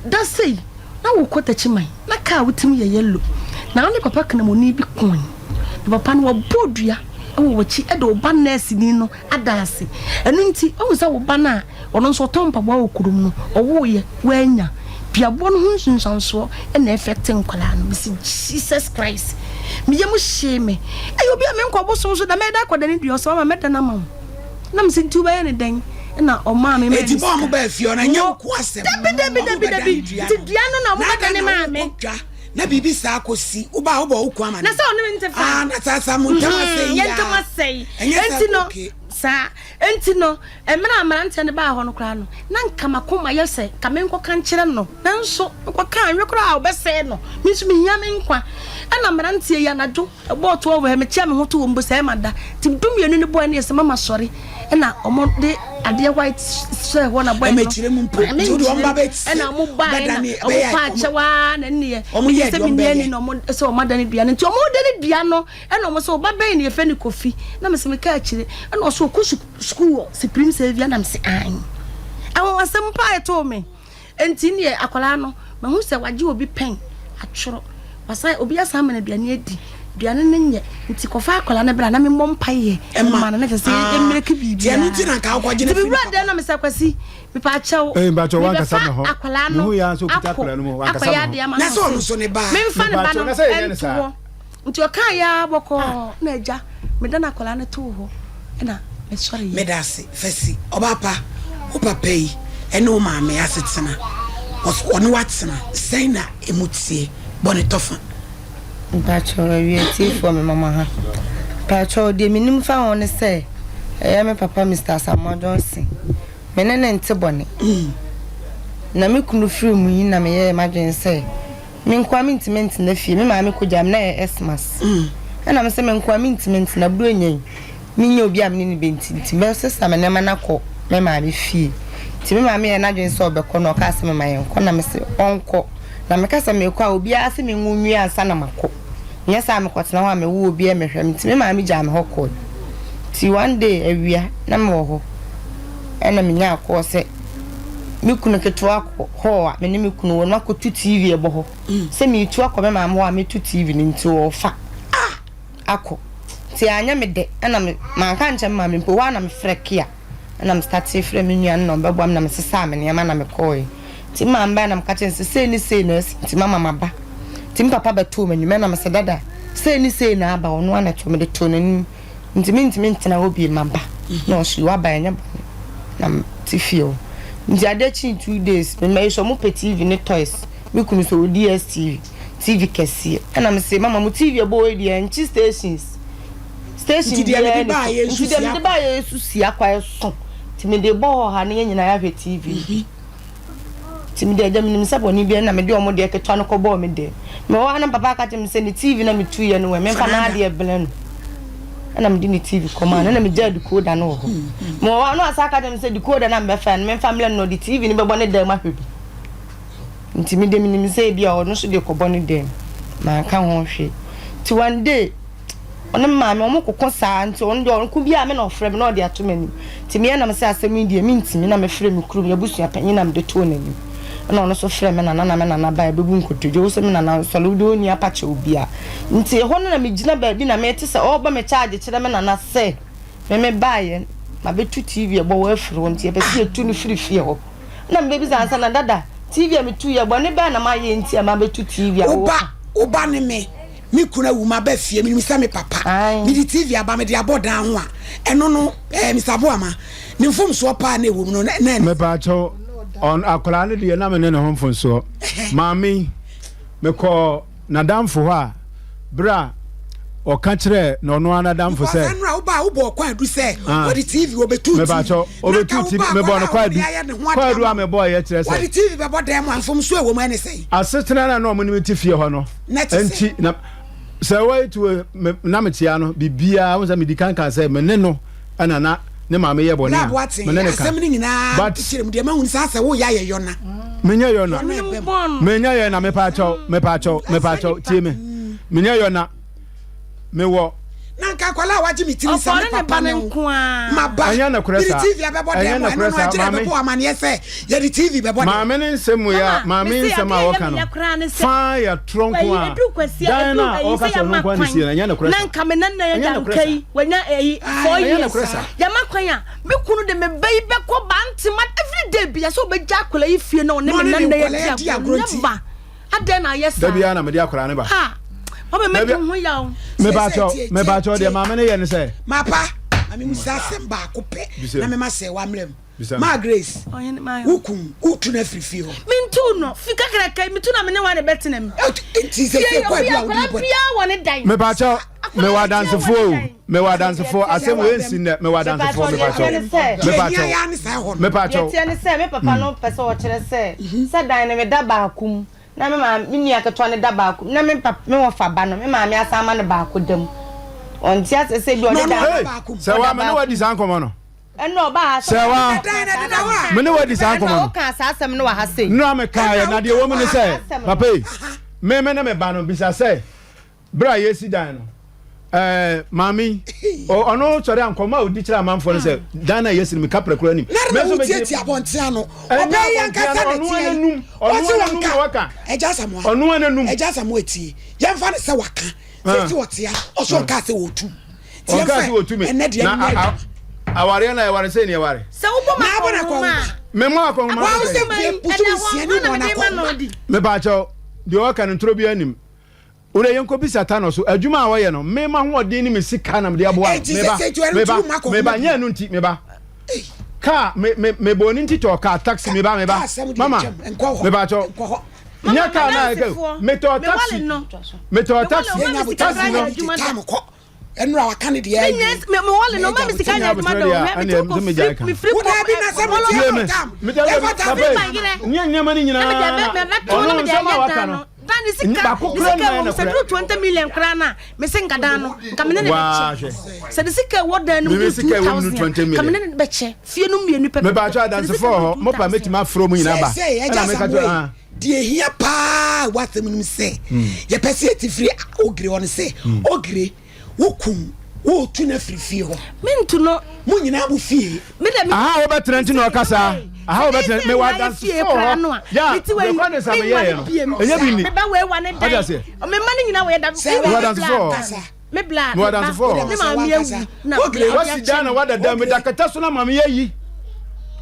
da sei na wo kota chiman na ka wotimu ye yellow na oni papa kana moni bi kon papa no bodua wo wachi e do ba nurse ni no adase enu nti o sa wo ba na ono so tompa bo okurum no owo ye wanya biabo no hunsunsanso e na effecting kwala no misi Jesus Christ mi yemu sheme ayo bia me nko boso so da me da kwada ni dio so ma meda na mam na msi ntu ba ye ne den na o ma me me eti bo mo ba fio na nya ku asem dabi ti dia no na mo da ne ma me na bibi sa akosi wo ba wo bo wo ku ama na sa o ne ntefa na sa mo ntama sei ya ntama sei enti no sa enti no emra amarante ne ba ho no kra no na nka makoma yese ka me nko kan kire no nanso nko kan we kra obese no mi so mi nya me nkwa ana amarante ya najo ebo to wo he me chia me ho to wo mbo sai mada ti dum ye ne bo ne yese mama sori na omo de ade white so ho na boy no me kire mu mpo ti do mba bet na mo ba na o pa chewa na ne ye se mi ne no mo se o madani bia ne ti o mo de ne bia no na o mo se o ba ben ne ye fe ni kofi na me se me ka kire na o so ko school supreme savia na me se an awon asem pa eto me enti ne akwala no me hu se waje obi pen atworo wasa obi asama na duane edi duane ne nye nti kofa akwala na bra na me mompa ye ma na ne se emire ke bibi ya nti na ka akwaje na bi brada na me sakwasi me pa chew ba chew wan kasa no ho akwala no hu ya so kita akwala no wan kasa no na so no so ne ba me mfa ne ba no nti o kan ya boko na eja me da na akwala ne to ho na me sorry me da se fesi obapa o papa yi ene o ma me asetena ono watsena sei na emutie bone tofa Pacho we tea for me mama ha. Pacho de minim fa won say eh me papa Mr. Samuel Johnson. Me ne nte bone. Na me kunu free mu yi na me ye imagine say. Me nkwa me intimate na fie me ma me ko jam na Xmas. Na me say me nkwa me intimate na bro nyen. Me nya obi am ni benti nti me sister me na na ko me ma me fie. Ti me ma me na dwen say obekọ no ka se me ma yen ko na me say onko na mekasa mekwa obi ase me nwunwi ansa na mako nya sa mekotena ho a mewo obi e mehwem ti me ma me gya me hokọ ti one day awia na me wo ho ena me nya akọ se me kunu keto ho a me ne me kunu wonu akotu TV e bo ho se me tu akọ me ma mo a me tu TV ni nti wo fa akọ ti anya me de ena me ma kan che ma me mpo wa na me frekia ena me start frɛ me nua no bɛbɔ am na me sesa me ne ma na me kɔe ti ma mba na me ka chen se ni se na ti mama maba ti papa beto me nyume na me se dada se ni se na aba ono ana to me de to nanim ntimi ntena obi maba na o shi wa ba nya na ti feel nti ade chi 2 days me me so mo pe TV ne toys me kunu so DSTV TV kesi na me se mama mo TV ebo e dia nchi station dia me ba ye susi akwa so ti me de bo ha ne nyina ya hwe TV ti me de me sabo ni bia na me de omo de ketwa no ko bo me de me wa na papa ka tem se ni TV na me tu ye no we me fa na de ebele no na me di ni TV koma na me ja decoder no ho me wa no asa ka tem se decoder na me fa me family no di TV ni be bo ne de ma hwebi nti me de me se bia o no so de ko bo ne de ma ka ho hwe ti one day ona mama omo kokko saa nti on de on ku bia me na ofre me na de atomani ti me na me se asemi de me ntimi na me frɛ me kuru me abusua panyin na me de to nani na ono so frɛ me na ba bebu nkotojo so me na solo do ni apache obia nti ho na me gina ba bi na me te se o ba me charge kire me na se me baye ma betu TV e bo wa afiro nti e be se etu ni free ho na me bi zansa na dada TV e me tu ye bo ne ba na ma ye nti e ma betu TV a oba ne me mi kuna wu ma ba fie mi sa me papa mi di TV aba me di abodan ho a eno no mi sabo ama ni mfom so pa na ewu no na me ba cho on akola ne de na me ne ho mfom so mami me ko nadamfo ho a bra o ka kire na ono anadamfo se anra oba wo kwa du se o di TV wo betu me ba cho o betu TV me bo no kwa du a me bo ye kire se o di TV be bo dem mfom so ewo ma ne se asetena na no mo ni ti fie ho no enti na se wai to na me tia no bibia wo se me di kan se me ne no ana na ne ma me ye bo ne me ne ka asem ni nyina kirem de ma hu sa se wo ya ye yona me nya yona me nya ye na me pa cho tie me nya yona me wo na nka kwala waji mi tiri sa papa ne ma ba anya na kuresa TV bebo de mo no ajire bebo amane se ye di TV bebo de ma me ne nsemu ya ma me nsema wo ka no fa ya tronko a dana o ka so no kwa ni si anya na kuresa na nka me nan na ya dan kai wanya 4 years ya makwan a me kunu de me bai be ko banti ma every day bia so be ja kola yi fie na ne me nan na ya dia never adena yes da bia na me dia kora ne ba ha obe me ho ya me ba cho de ma me ne ye ne se mapa ami musa semba ko pe na me ma se wa mlem ma Grace hukum utu na frifie ho mintu no fika kraka mintu na me ne wa ne betina mi nti se kwa bia woni dan me ba cho me wa dance fo asem we nsi ne me wa dance fo me ba cho me tie ne se me papa no pese o kire se dan ne me da ba akum na me ma mini aketwa ne da ba akum na me papa me wo fa ba no me ma me asama ne ba akodam on tia se bi o ne da ba akum se wa me ne wa di san komo no eno ba se wa me ne wa di san komo no ka sa asem ne wa ha sei no am ka ya na de wo me ne se papa me na me ba no bisa se bra yesi dan no mami ono sori Nkomo a odi kira manfo no se dana yesi me kapra kura nim me so me ti abontia no obe yan kasa ne ti ono waka eja samu ono anum eja samu eti yan fa ne se waka se ti wotia o so ka se wotu ti yan fa ene de na aware na aware se ne aware se wo bo ma ko me mo akon ma wa se putu si ani mo na ko me ba cho de o ka ntro bi anim ure yenko bi satano so adwuma a wo ye no me ma ho odin ni me sika na me de aboa me ba nya nu nti me ba ka me boni nti to ka taxi me ba mama me ba cho nya ka na ga me to taxi no enra wakane de ya me wole no ma misika nya adwuma do me free wo da bi na se mo ti nya mani nyina ono sama waka no dani sika 20 million krana me singa dano kamene ne beche se de sika wo dan no 2000 kamene ne beche fie no mienu pepe me ba cha dance for ho mo pa metima fro mu nyina ba na me ka to die hia pa wasem nim se ye pese etifiri ogre on se ogre wokum wo tu na frifie ho mintu no mu nyina bu fie me dem aha obetrent no kasa aha obetrent me wa dance ya me kwa ne sabe ye no enye bi ni me ba we wa ne dai o me ma ne nyina we da wa dance for me bla wa dance for me ma me ewu na wasi dana wa da me da kata so na ma me yi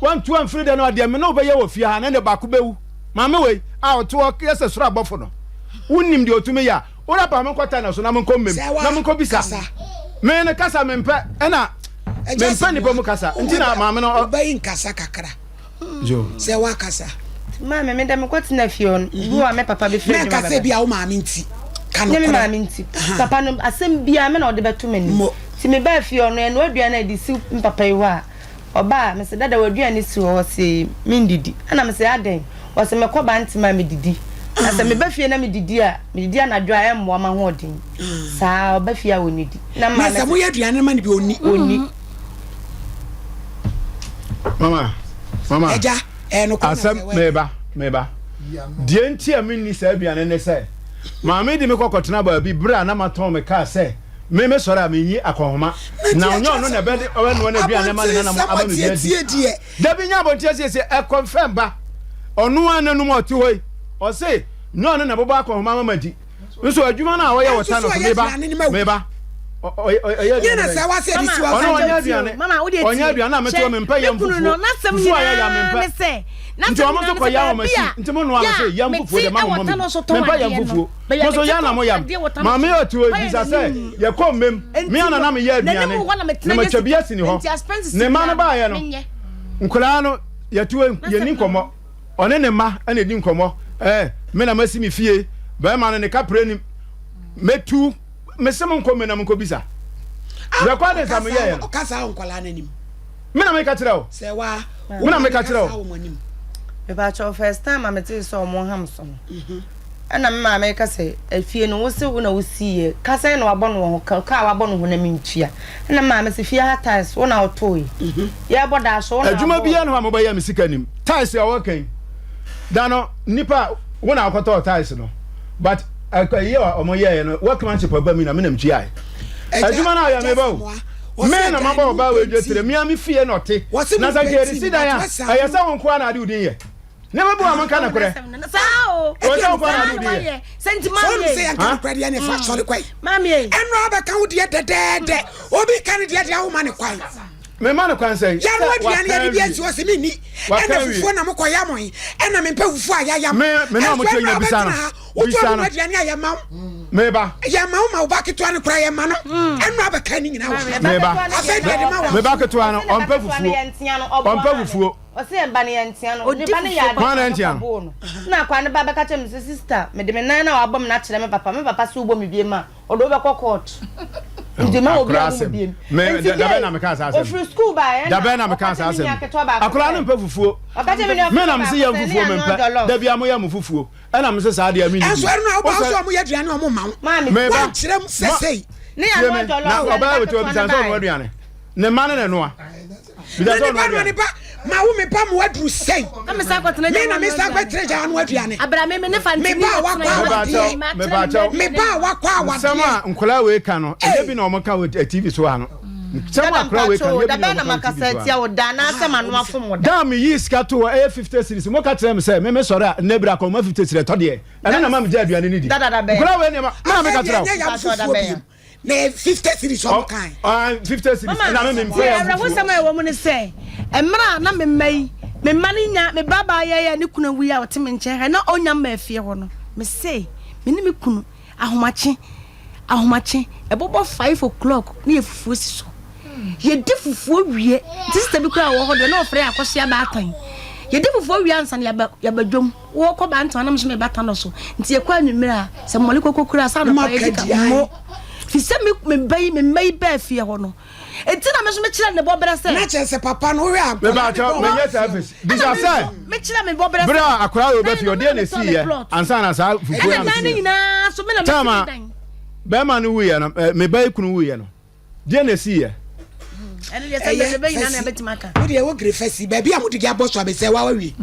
1 2 and 3 da no ade me no be ye wo fie ha na ne ba ko bewu ma me we a o to yesa sura abofo no unnim de otumi ya ora pa me kwata na so na me nkommem na me nkobisa me ne kasa me mpe na me mpe ni pomu kasa ntina ma me no bayin kasa kakra jo se wa kasa ma me da me kwatina fie on bu wa me papa be fie me kasa bia wo ma me nti kanu me ma me nti papa no asem bia me na ode beto me ni ti me ba fie on no eno adua na di si papa yi wa oba me se dada wadua ni si wo se me ndidi ana me se aden wo se me koba ntima me didi asa me ba fie na me didi anadwo a emmo ma ho odin saa oba fie a woni di na ma me se mo ya aduane ma ni bi oni mama eja no ko asem meba die nti a minni sa aduane ne se ma me di me kokotena ba bi bra na maton me ka se me sora me nyi akohoma na onyo no na be owe no na aduane ma na na abanu die da bi nya bontia se e confirm ba onu ananu mo ti hoi o se no na bobo akohoma mama di nso adwuma na wo ye wota no meba yena se wa se di si wa mama wo de ti onya aduane na me to me mpa yam fufu no na sem ni na se nti o mo so ko ya o masi nti mo no am se yam fufu de ma mo me mpa yam fufu mo so ya na mo yam ma me otu o bisa se ye ko mem me ana na me ya aduane na ma twa bia sini ho ne ma no ba ye no nkura no ye tu ye ni nkomo one ne ma ana di nkomo me na masi mi fie ba ma no ne kapre ni metu me se mo nkomo na mo ko bisa we kwa de sa me ye o kasa onkwala nanim me na me ka kire o se wa me na me ka kire o me ba cho first time ma meti so mo hamso ana me ma me ka se afie no wo se wo na wo sie ka se na wabɔ no ho ka wabɔ no ho na me ntua ana ma me se fie ha ties wo na otoi ya bɔ da so na adwuma bia no ha mo ba ya me sika nim ties ya wo kan da no nipa wo na akoto ties no but ayi o mo ye no workmanship ba mi na me nam tua adwuma na ya me ba o me na maba ba we dwetere mi ami fie no te na sa ke si da ya ayesa won kwa na ade udin ye ne ba bu amanka na kure sao o ja kwa na ade udin ye senti mami say anka kwade ya ne fa sorry kwai mami eno abeka wo de de obi kan de wo ma ne kwai me ma no kwan say ya no aduane ya bi esi o se mi ni ena fufu na mko ya mon ena me mpa fufu aya ya me na mo twa nya bisa no bisa no aduane ya ma me ba ya ma ba ketwa ne kura ya ma no enu abeka ni nyina wo me ba me ba ketwa no ompa fufuo o se ba ne yantia no ni ba ne ya ma na yantia na kwa ne ba beka che me sister me de me nan na wabom na kire me papa so ubo me bie ma o do be court ndi ma obi abu biem me da be na me kan sa asem o school ba da be na me kan sa asem akora no mpa fufuo me na me se yam fufuo me mpa da bia mo yam fufuo na me se sa de ami ni enso no oba so mo yaduane o mo ma me ba kirem sesei ne ya mo dolo na oba we to bi san so mo aduane ne ma ne no a bi da so no aduane ma wo me pa mo adru sei na me sa kwatena me na me sa kwatena ja no aduane abra me ne fantini me ba wa kwa wa sama nkola we ka no e bi na o mo ka TV so ha no sama akra we ka da be na makasa tia o da na asema no afom da da me yi ska to a 50 series mo ka tell me say me sorry a nebra ko ma 50 series to de ene na ma me ja aduane ni di nkola we ne ma me ka tell na 50 series o kan 50 series na me mpe ya wo sama e wo mo ne say emra na me mai me mani nya me baba ya ne kuna wi a wote me nche ha na onya ma afie ho no me say me ni me kunu ahomache ebobo 5 o'clock na efufu si so ye di fufu wie sister bi kura wo ho de na ofre akosia ba atan ye di fufu wie ansa na ya badwom wo ko ba antan na me bata no so nti ye kwa anwumira se mole kokokura sa no pa edika mo fi se me mai ba fie ho no etina me so me kira ne bobere se na chese papa no we me ba cha me yes service bisa se me kira me bobere se bra akora we ba fi ode na si ye ansa na sa fufu na na nyina so me na me dan ba ma no we no me ba ikunu we no de na si ye ene ye se be nyina na betima ka wo de wo grefesi ba bia mo de ya boss abese wa wi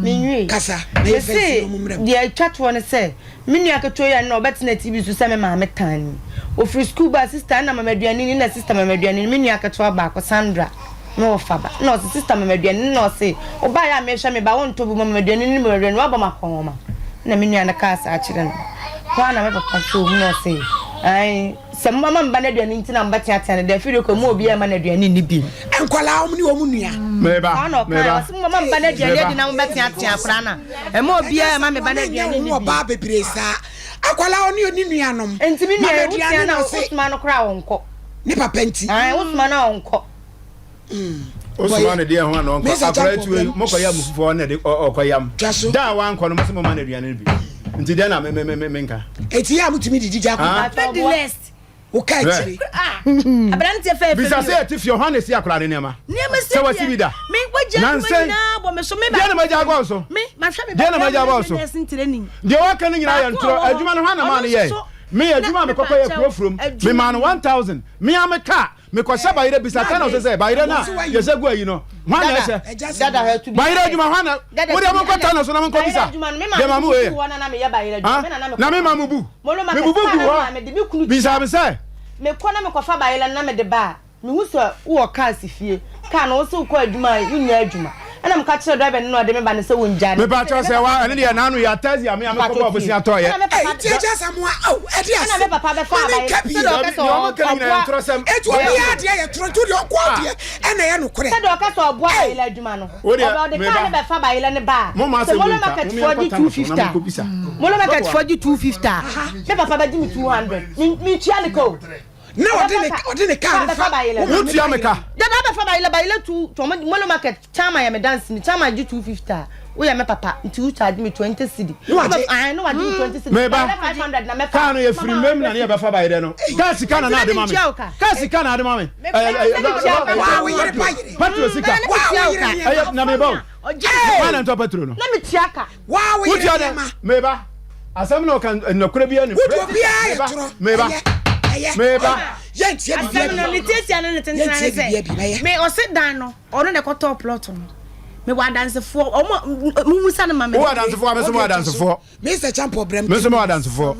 Minui. Kasa. Me say the chat one say. Minu akato ya no bet na TV so say me ma metan. Ofri school ba sister na mama aduane na sister mama aduane minu akato ba ko Sandra. No faba. No sister mama aduane no say. Oba ya me hwe me ba won to bu mama aduane ni mama aduane wa ba makon na minu na kasa a kire no. Kwa na me papa so mu no say. Ai se mama mba na aduane nti na mba tiatia na firi ko mo obi e ma na aduane ni bi enkwala om ni wo mu nua meba se mama mba na aduane di na mba tiatia kra na e ma obi e ma me ba na aduane ni wo ba bebre sa akwala oni oni nua nom enti mi nua aduane na Usman kra wonko ni papa nti ai Usman na wonko Usman de ho na wonko akwala tu mokoya mufufo na de okoyam da wanko no mo se mama na aduane bi nti de na me nka eti ya mutumi didi jako the list o ka chiri abrante fe bisa say eti fi Yohane si akura ne nema se wasi bi da me gwaja na bo me so me ba de na maja gwa so me ma hwa me de na maja gwa so de wa kan nyina ya ntro adwuma no hana ma ne ye me adwuma me kokọ ye profrom me man 1000 me ameka me ko sha bayire bisa tan o se bayire na ye se gwa yi no hwana se dada ha tu bayire adwuma hwana wo de mo ko tan so na mo ko bisa de mamu e na me mamu bu me bu bu bisa me se me ko na me ko fa bayile na me de ba me hu so wo ka sifie ka na wo so ko adwuma nya adwuma ana me ka kire driver no de me ba ne se wo nja me ba cho se wa ene de na no ya tazi ame ame ko bo sia to ye ti ja samoa au e dia ana me papa be fa bayile se do ka so etu obi ya de ye tro tu de ko de ena ye no kore se do ka so obo bayile adwuma no obo de ka ne be fa bayile ne ba se mo le market for the 250 mo le market for the 250 me papa be di me 200 mi tia ne ko na odine ka fa wuti ameka da ba fa bayile tu to mo le market chama ya me dance ni chama ji 250 wo ya me papa nti you charge me 20 cedi I know what 20 cedi me ba 500 na me ka no ye free mem na ne be fa bayile no ka sika na ade mame ka sika na ade mame wa we yere bayire patro sika na me ba wa na to patro no na me tiaka wa we yere me ba asam no kan na kura bia ni me ba meba yentie bia na litiatia na tension say me o sit down no ono ne ko top plot no me wa dance for o mu musa na mama wa dance for me so wa dance for Mr. Champo Brem me so wa dance for